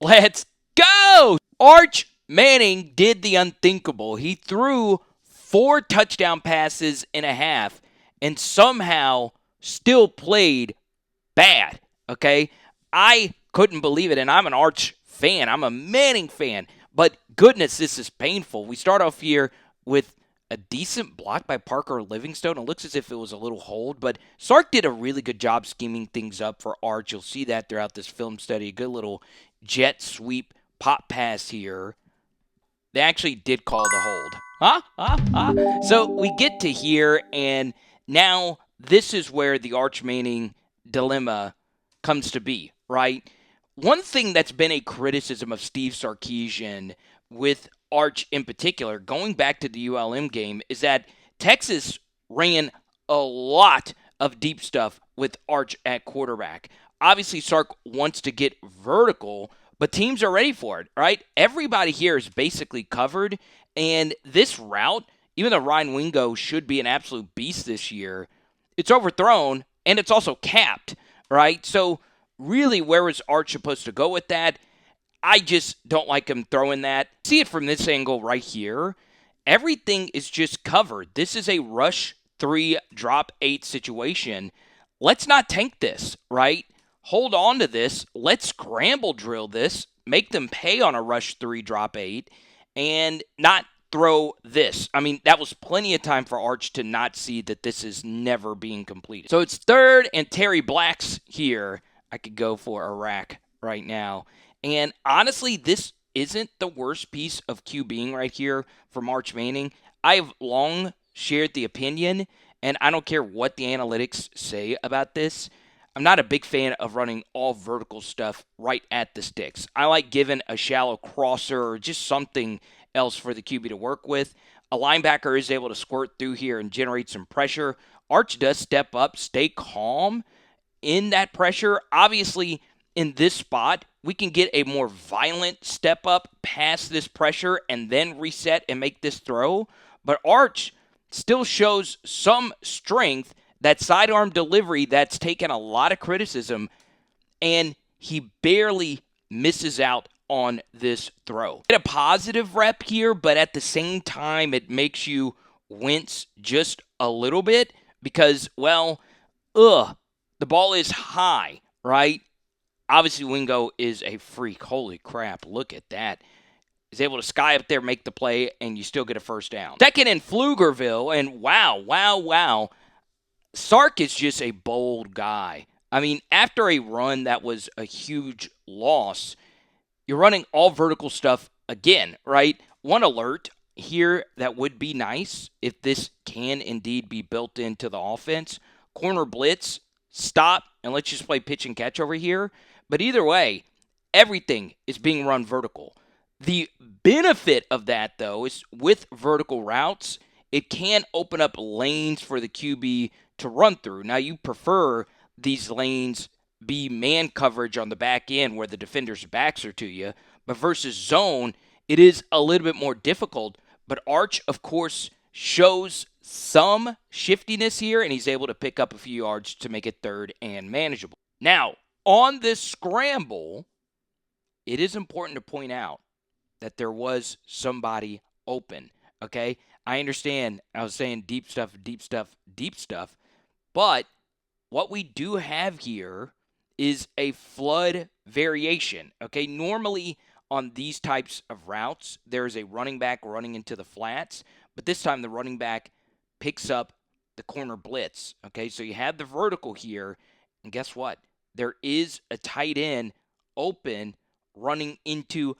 Let's go! Arch Manning did the unthinkable. He threw 4 touchdown passes in a half and somehow still played bad. Okay? I couldn't believe it, and I'm an Arch fan. I'm a Manning fan. But goodness, this is painful. We start off here with a decent block by Parker Livingstone. It looks as if it was a little hold, but Sark did a really good job scheming things up for Arch. You'll see that throughout this film study. A good little jet sweep pop pass here. They actually did call the hold. So we get to here, and now this is where the Arch Manning dilemma comes to be, right? One thing that's been a criticism of Steve Sarkisian with Arch in particular, going back to the ULM game, is that Texas ran a lot of deep stuff with Arch at quarterback. Obviously, Sark wants to get vertical, but teams are ready for it, right? Everybody here is basically covered, and this route, even though Ryan Wingo should be an absolute beast this year, it's overthrown, and it's also capped, right? So really, where was Arch supposed to go with that? I just don't like him throwing that. See it from this angle right here. Everything is just covered. This is a rush 3, drop 8 situation. Let's not tank this, right? Hold on to this. Let's scramble drill this. Make them pay on a rush 3, drop 8, and not throw this. I mean, that was plenty of time for Arch to not see that this is never being completed. So it's 3rd and Terry Black's here. I could go for a rack right now. And honestly, this isn't the worst piece of QBing right here from Arch Manning. I've long shared the opinion, and I don't care what the analytics say about this. I'm not a big fan of running all vertical stuff right at the sticks. I like giving a shallow crosser or just something else for the QB to work with. A linebacker is able to squirt through here and generate some pressure. Arch does step up, stay calm in that pressure. Obviously, in this spot, we can get a more violent step up past this pressure and then reset and make this throw. But Arch still shows some strength, that sidearm delivery that's taken a lot of criticism, and he barely misses out on this throw. Get a positive rep here, but at the same time, it makes you wince just a little bit because, well, the ball is high, right? Obviously, Wingo is a freak. Holy crap, look at that. He's able to sky up there, make the play, and you still get a first down. Second in Pflugerville, and wow. Sark is just a bold guy. I mean, after a run that was a huge loss, you're running all vertical stuff again, right? One alert here that would be nice if this can indeed be built into the offense. Corner blitz, stop, and let's just play pitch and catch over here. But either way, everything is being run vertical. The benefit of that, though, is with vertical routes, it can open up lanes for the QB to run through. Now, you prefer these lanes be man coverage on the back end where the defender's backs are to you, but versus zone, it is a little bit more difficult. But Arch, of course, shows some shiftiness here, and he's able to pick up a few yards to make it 3rd and manageable. Now, on this scramble, it is important to point out that there was somebody open, okay? I understand I was saying deep stuff, but what we do have here is a flood variation, okay? Normally on these types of routes, there is a running back running into the flats, but this time the running back picks up the corner blitz, okay? So you have the vertical here, and guess what? There is a tight end open running into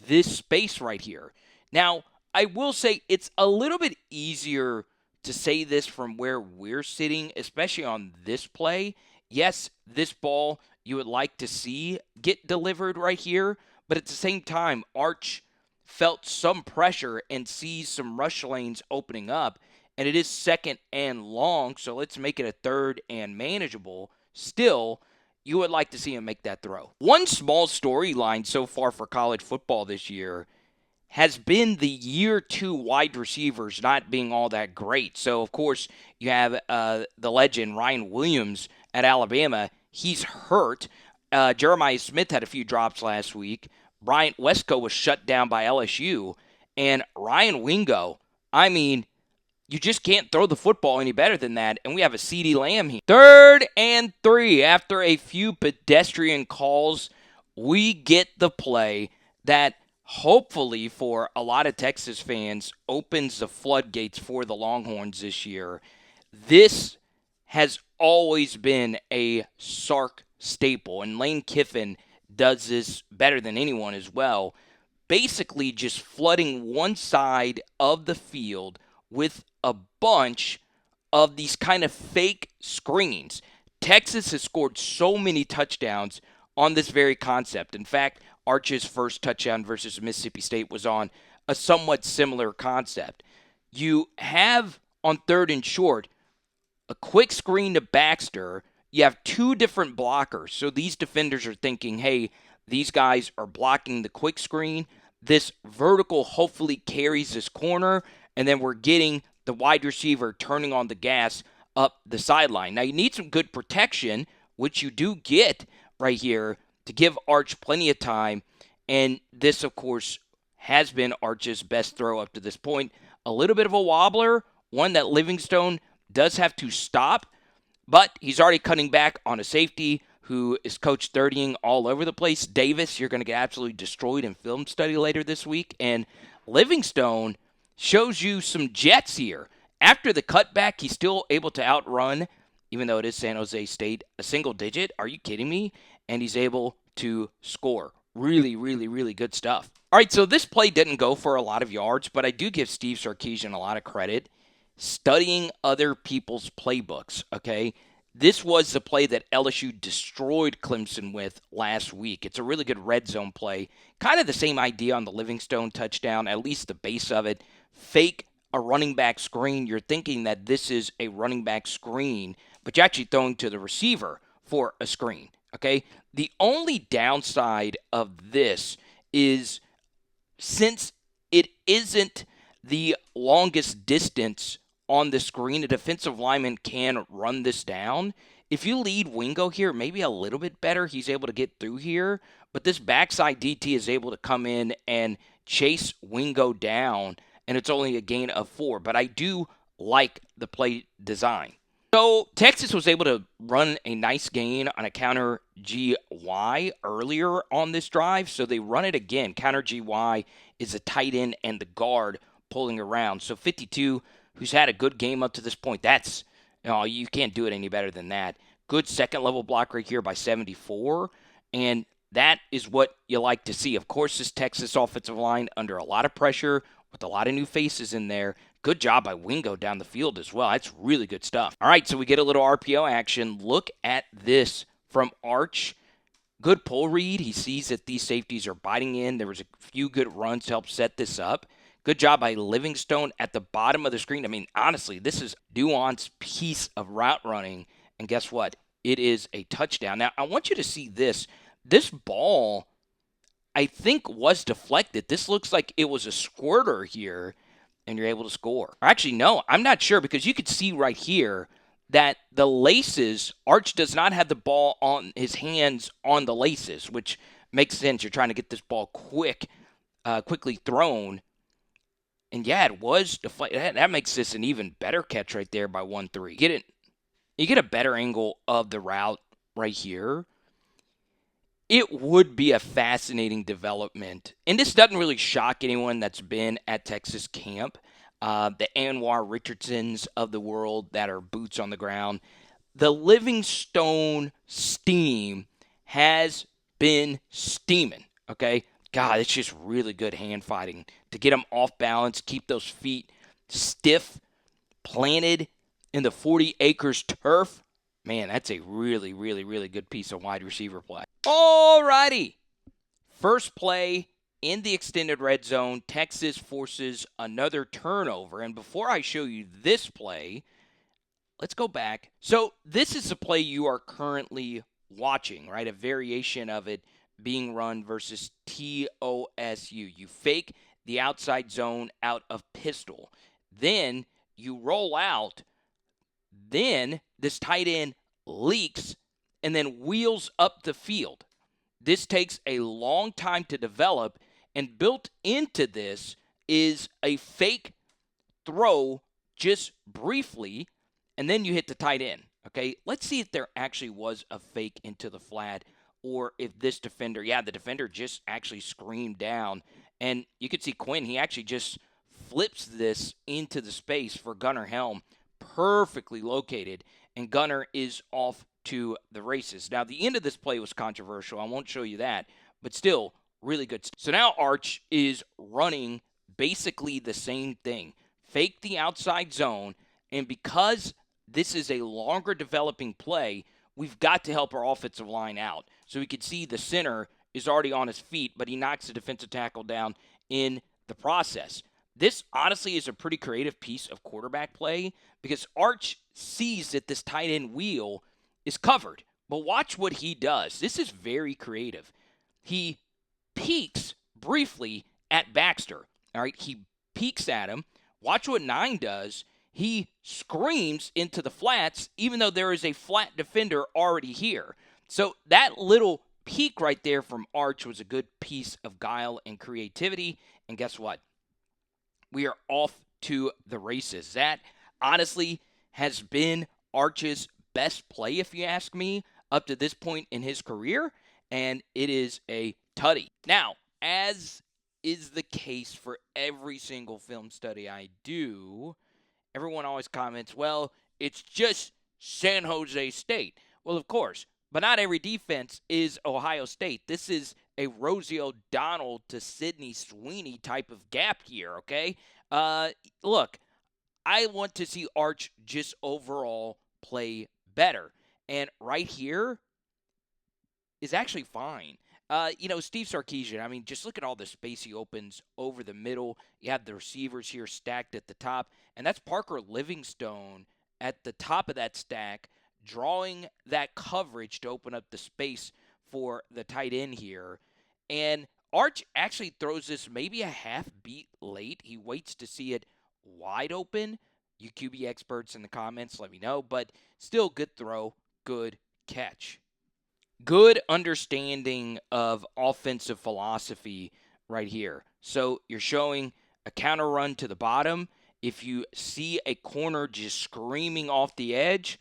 this space right here. Now, I will say it's a little bit easier to say this from where we're sitting, especially on this play. Yes, this ball you would like to see get delivered right here, but at the same time, Arch felt some pressure and sees some rush lanes opening up, and it is 2nd and long, so let's make it a 3rd and manageable. Still, you would like to see him make that throw. One small storyline so far for college football this year has been the year 2 wide receivers not being all that great. So, of course, you have the legend Ryan Williams at Alabama. He's hurt. Jeremiah Smith had a few drops last week. Bryant Westco was shut down by LSU. And Ryan Wingo, I mean, you just can't throw the football any better than that. And we have a CeeDee Lamb here. 3rd and 3. After a few pedestrian calls, we get the play that hopefully for a lot of Texas fans opens the floodgates for the Longhorns this year. This has always been a Sark staple, and Lane Kiffin does this better than anyone as well. Basically just flooding one side of the field with a bunch of these kind of fake screens. Texas has scored so many touchdowns on this very concept. In fact, Arch's first touchdown versus Mississippi State was on a somewhat similar concept. You have on 3rd and short a quick screen to Baxter. You have 2 different blockers. So these defenders are thinking, hey, these guys are blocking the quick screen. This vertical hopefully carries this corner, and then we're getting the wide receiver turning on the gas up the sideline. Now, you need some good protection, which you do get right here to give Arch plenty of time. And this, of course, has been Arch's best throw up to this point. A little bit of a wobbler, one that Livingstone does have to stop, but he's already cutting back on a safety who is coach 30ing all over the place. Davis, you're going to get absolutely destroyed in film study later this week. And Livingstone shows you some jets here. After the cutback, he's still able to outrun, even though it is San Jose State, a single digit. Are you kidding me? And he's able to score. Really, really, really good stuff. All right, so this play didn't go for a lot of yards, but I do give Steve Sarkisian a lot of credit. Studying other people's playbooks, okay? This was the play that LSU destroyed Clemson with last week. It's a really good red zone play. Kind of the same idea on the Livingstone touchdown, at least the base of it. Fake a running back screen. You're thinking that this is a running back screen, but you're actually throwing to the receiver for a screen, okay? The only downside of this is since it isn't the longest distance on the screen, a defensive lineman can run this down. If you lead Wingo here, maybe a little bit better, he's able to get through here. But this backside DT is able to come in and chase Wingo down, and it's only a gain of 4. But I do like the play design. So Texas was able to run a nice gain on a counter GY earlier on this drive. So they run it again. Counter GY is a tight end and the guard pulling around. So 52, who's had a good game up to this point, that's, you can't do it any better than that. Good second level block right here by 74. And that is what you like to see. Of course, this Texas offensive line under a lot of pressure with a lot of new faces in there. Good job by Wingo down the field as well. That's really good stuff. All right, so we get a little RPO action. Look at this from Arch. Good pull read. He sees that these safeties are biting in. There was a few good runs to help set this up. Good job by Livingstone at the bottom of the screen. I mean, honestly, this is nuanced piece of route running. And guess what? It is a touchdown. Now, I want you to see this. This ball, I think, was deflected. This looks like it was a squirter here, and you're able to score. Or actually, no, I'm not sure, because you could see right here that the laces, Arch does not have the ball on his hands on the laces, which makes sense. You're trying to get this ball quickly thrown. And yeah, it was deflected. That makes this an even better catch right there by 1-3. You get a better angle of the route right here. It would be a fascinating development. And this doesn't really shock anyone that's been at Texas camp. The Anwar Richardsons of the world that are boots on the ground. The Livingstone steam has been steaming, okay? God, it's just really good hand fighting to get them off balance, keep those feet stiff, planted in the 40 acres turf. Man, that's a really, really, really good piece of wide receiver play. All righty. First play in the extended red zone. Texas forces another turnover. And before I show you this play, let's go back. So this is the play you are currently watching, right? A variation of it being run versus TOSU. You fake the outside zone out of pistol. Then you roll out. Then this tight end leaks and then wheels up the field. This takes a long time to develop, and built into this is a fake throw just briefly, and then you hit the tight end. Okay, let's see if there actually was a fake into the flat, or if this defender, the defender just actually screamed down. And you can see Quinn, he actually just flips this into the space for Gunnar Helm, perfectly located, and Gunnar is off to the races. Now, the end of this play was controversial. I won't show you that, but still, really good. So now Arch is running basically the same thing. Fake the outside zone, and because this is a longer developing play, we've got to help our offensive line out. So we can see the center is already on his feet, but he knocks the defensive tackle down in the process. This honestly is a pretty creative piece of quarterback play because Arch sees that this tight end wheel is covered. But watch what he does. This is very creative. He peeks briefly at Baxter. All right, he peeks at him. Watch what 9 does. He screams into the flats, even though there is a flat defender already here. So that little peek right there from Arch was a good piece of guile and creativity. And guess what? We are off to the races. That honestly has been Arch's best play, if you ask me, up to this point in his career. And it is a tutty. Now, as is the case for every single film study I do, everyone always comments, well, it's just San Jose State. Well, of course, but not every defense is Ohio State. This is a Rosie O'Donnell to Sidney Sweeney type of gap here, okay? Look, I want to see Arch just overall play better. And right here is actually fine. Steve Sarkisian, I mean, just look at all the space he opens over the middle. You have the receivers here stacked at the top, and that's Parker Livingstone at the top of that stack, drawing that coverage to open up the space for the tight end here. And Arch actually throws this maybe a half beat late. He waits to see it wide open. You QB experts in the comments, let me know. But still, good throw, good catch. Good understanding of offensive philosophy right here. So you're showing a counter run to the bottom. If you see a corner just screaming off the edge,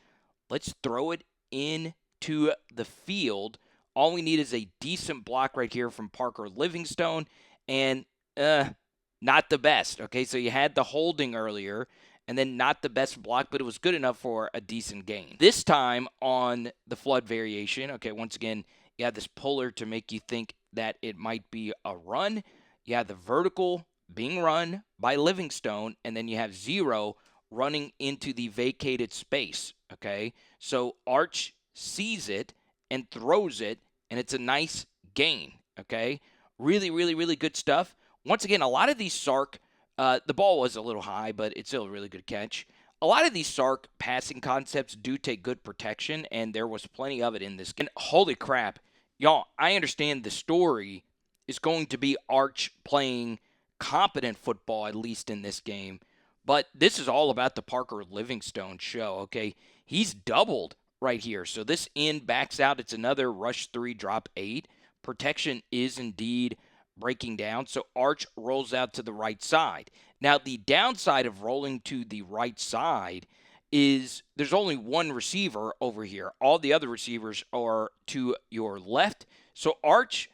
let's throw it into the field. All we need is a decent block right here from Parker Livingstone, and not the best. Okay, so you had the holding earlier, and then not the best block, but it was good enough for a decent gain. This time on the flood variation, okay, once again, you have this puller to make you think that it might be a run. You have the vertical being run by Livingstone, and then you have 0 running into the vacated space, okay? So Arch sees it and throws it, and it's a nice gain, okay? Really, really, really good stuff. Once again, a lot of these Sark, the ball was a little high, but it's still a really good catch. A lot of these Sark passing concepts do take good protection, and there was plenty of it in this game. Holy crap. Y'all, I understand the story is going to be Arch playing competent football, at least in this game. But this is all about the Parker Livingstone show, okay? He's doubled right here. So this end backs out. It's another rush 3, drop 8. Protection is indeed breaking down. So Arch rolls out to the right side. Now, the downside of rolling to the right side is there's only one receiver over here. All the other receivers are to your left. So Arch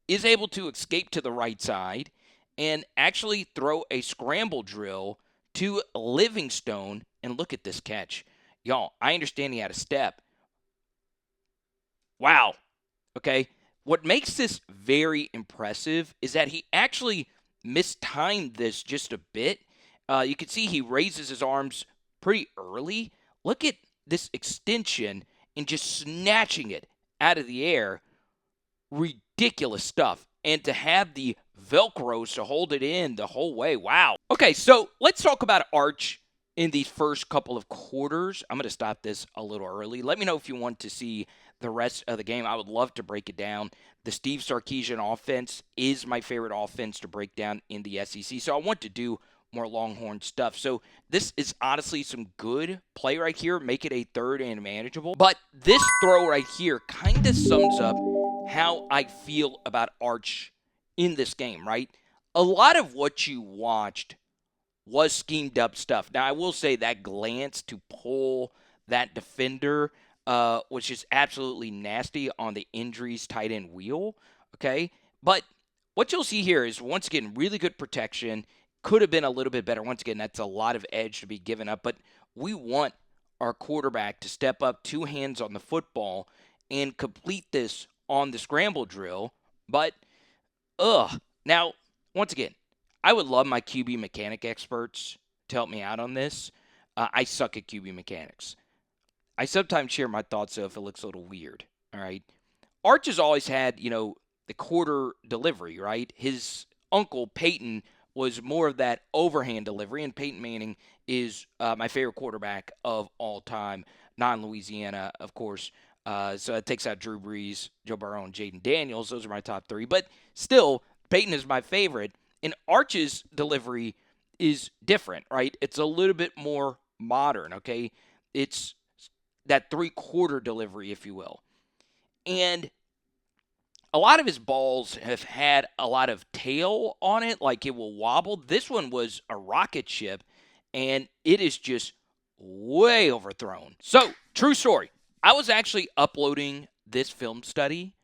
is able to escape to the right side and actually throw a scramble drill to Livingstone. And look at this catch. Y'all, I understand he had a step. Wow. Okay. What makes this very impressive is that he actually mistimed this just a bit. You can see he raises his arms pretty early. Look at this extension and just snatching it out of the air. Ridiculous stuff. And to have the Velcros to hold it in the whole way. Wow. Okay, so let's talk about Arch in these first couple of quarters. I'm going to stop this a little early. Let me know if you want to see the rest of the game. I would love to break it down. The Steve Sarkisian offense is my favorite offense to break down in the SEC. So I want to do more Longhorn stuff. So this is honestly some good play right here. Make it a third and manageable. But this throw right here kind of sums up how I feel about Arch in this game, right? A lot of what you watched was schemed up stuff. Now, I will say that glance to pull that defender was just absolutely nasty on the injuries tight end wheel, okay? But what you'll see here is, once again, really good protection. Could have been a little bit better. Once again, that's a lot of edge to be given up, but we want our quarterback to step up, two hands on the football, and complete this on the scramble drill. But, now, once again, I would love my QB mechanic experts to help me out on this. I suck at QB mechanics. I sometimes share my thoughts, though, if it looks a little weird. All right. Arch has always had, the quarter delivery, right? His uncle, Peyton, was more of that overhand delivery, and Peyton Manning is my favorite quarterback of all time, non-Louisiana, of course. So that takes out Drew Brees, Joe Burrow, and Jaden Daniels. Those are my top three. But still, Peyton is my favorite. And Arch's delivery is different, right? It's a little bit more modern, okay? It's that three-quarter delivery, if you will. And a lot of his balls have had a lot of tail on it, like it will wobble. This one was a rocket ship, and it is just way overthrown. So, true story. I was actually uploading this film study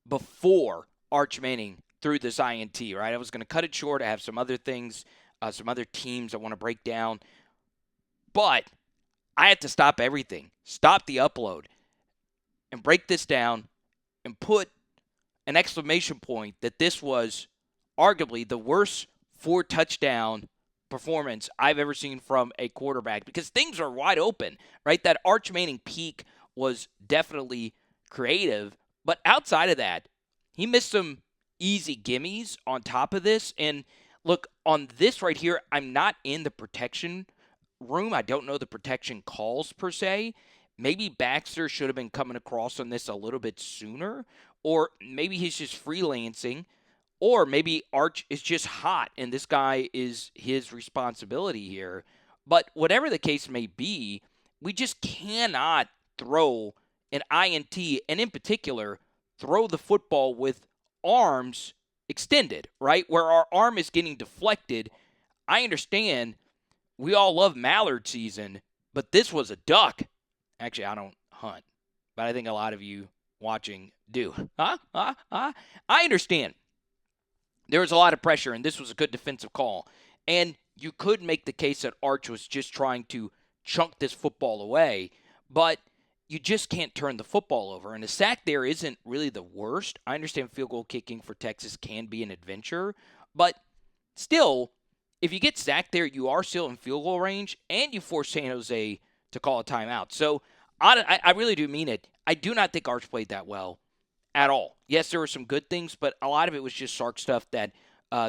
before Arch Manning threw this INT, right? I was going to cut it short. I have some other things, some other teams I want to break down. But I had to stop everything, stop the upload, and break this down and put an exclamation point that this was arguably the worst 4-touchdown performance I've ever seen from a quarterback, because things are wide open, right? That Arch Manning peak was definitely creative, but outside of that, he missed some easy gimmies on top of this. And look, on this right here, I'm not in the protection room. I don't know the protection calls per se. Maybe Baxter should have been coming across on this a little bit sooner, or maybe he's just freelancing, or maybe Arch is just hot and this guy is his responsibility here. But whatever the case may be, we just cannot throw an INT, and in particular, throw the football with arms extended, right? Where our arm is getting deflected. I understand we all love mallard season, but this was a duck. Actually, I don't hunt, but I think a lot of you watching do. I understand. There was a lot of pressure, and this was a good defensive call. And you could make the case that Arch was just trying to chunk this football away, but you just can't turn the football over. And a sack there isn't really the worst. I understand field goal kicking for Texas can be an adventure, but still, if you get sacked there, you are still in field goal range, and you force San Jose to call a timeout. So I really do mean it. I do not think Arch played that well at all. Yes, there were some good things, but a lot of it was just Sark stuff that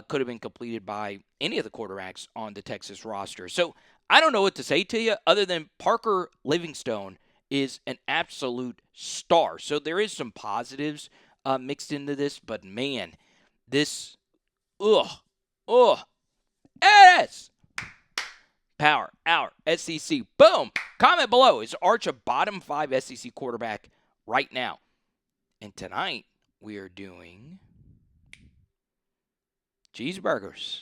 could have been completed by any of the quarterbacks on the Texas roster. So I don't know what to say to you other than Parker Livingstone is an absolute star. So there is some positives mixed into this, but man, this, yes! Power, our SEC. Boom! Comment below. Is Arch a bottom 5 SEC quarterback right now? And tonight, we are doing cheeseburgers.